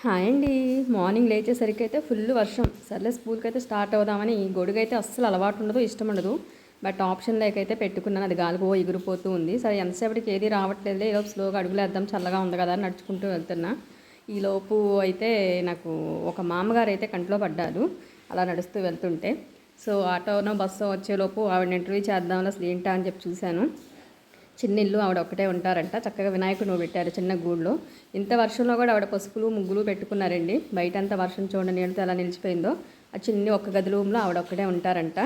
Hi అండి. Morning లేచేసరికి అయితే ఫుల్ వర్షం. సర్లే స్కూల్కి అయితే స్టార్ట్ అవుదామని గొడుగు అయితే అస్సలు అలవాటు ఉండదు, ఇష్టం ఉండదు. బట్ ఆప్షన్ లేకైతే పెట్టుకున్నాను. అది గాలికి ఎగిరిపోతూ ఉంది. సరే ఎంతసేపటికి ఏది రావట్లేదులే, ఈలోపు స్లోగా అడుగులేద్దాం, చల్లగా ఉంది కదా అని నడుచుకుంటూ వెళ్తున్నా. ఈలోపు అయితే నాకు ఒక మామగారు అయితే కంట్లో పడ్డారు అలా నడుస్తూ వెళ్తుంటే. సో ఆటోనో బస్సో వచ్చేలోపు ఆవిడని ఇంటర్వ్యూ చేద్దాం అసలు ఏంటా అని చెప్పి చూశాను. చిన్న ఇల్లు, ఆవిడ ఒక్కటే ఉంటారంట. చక్కగా వినాయకుడిని పెట్టారు చిన్న గూడులో. ఇంత వర్షంలో కూడా ఆవిడ పసుపులు ముగ్గులు పెట్టుకున్నారండి. బయట అంతా వర్షం చూడండి నీళ్ళతో ఎలా నిలిచిపోయిందో. ఆ చిన్ని ఒక్క గది రూమ్లో ఆవిడ ఒక్కటే ఉంటారంట.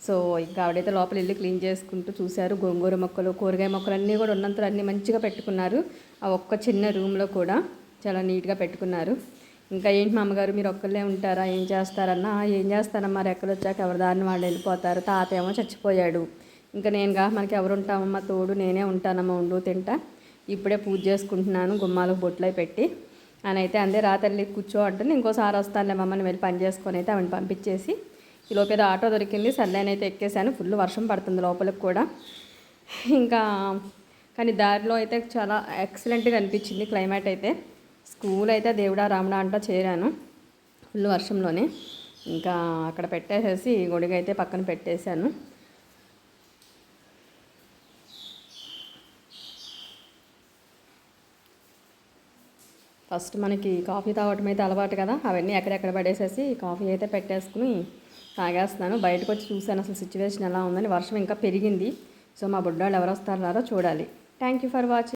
సో ఇంకా ఆవిడైతే లోపల ఇల్లు క్లీన్ చేసుకుంటూ చూశారు. గోంగూర మొక్కలు, కూరగాయ మొక్కలు అన్నీ కూడా ఉన్నంతలో అన్నీ మంచిగా పెట్టుకున్నారు. ఆ ఒక్క చిన్న రూమ్లో కూడా చాలా నీట్గా పెట్టుకున్నారు. ఇంకా ఏంటి మా అమ్మగారు మీరు ఒక్కళ్ళే ఉంటారా, ఏం చేస్తారన్నా, ఏం చేస్తానమ్మా రెక్కలు వచ్చాక ఎవరి దారిని వాళ్ళు వెళ్ళిపోతారు, తాత ఏమో చచ్చిపోయాడు, ఇంకా నేనుగా మనకి ఎవరు ఉంటామమ్మా తోడు, నేనే ఉంటానమ్మా ఉండు తింటా, ఇప్పుడే పూజ చేసుకుంటున్నాను గుమ్మాలకు బొట్లై పెట్టి అని అయితే అందే. రాత్రి కూర్చో అంటుంది. ఇంకోసారి వస్తానులే మమ్మల్ని వెళ్ళి పని చేసుకొని అయితే ఆవిడని పంపించేసి ఈ లోపేదో ఆటో దొరికింది, సర్లేనైతే ఎక్కేసాను. ఫుల్ వర్షం పడుతుంది లోపలికి కూడా. ఇంకా కానీ దారిలో అయితే చాలా ఎక్సలెంట్గా అనిపించింది క్లైమేట్ అయితే. స్కూల్ అయితే దేవుడా రాముడా అంటా చేరాను ఫుల్ వర్షంలోనే. ఇంకా అక్కడ పెట్టేసేసి గొడుగు అయితే పక్కన పెట్టేశాను. ఫస్ట్ మనకి కాఫీ తాగటం అయితే అలవాటు కదా, అవన్నీ ఎక్కడెక్కడ పడేసేసి కాఫీ అయితే పెట్టేసుకుని తాగేస్తున్నాను. బయటకు వచ్చి చూశాను అసలు సిచ్యువేషన్ ఎలా ఉందని. వర్షం ఇంకా పెరిగింది. సో మా బుడ్డాళ్ళు ఎవరు వస్తారో చూడాలి. Thank you for watching.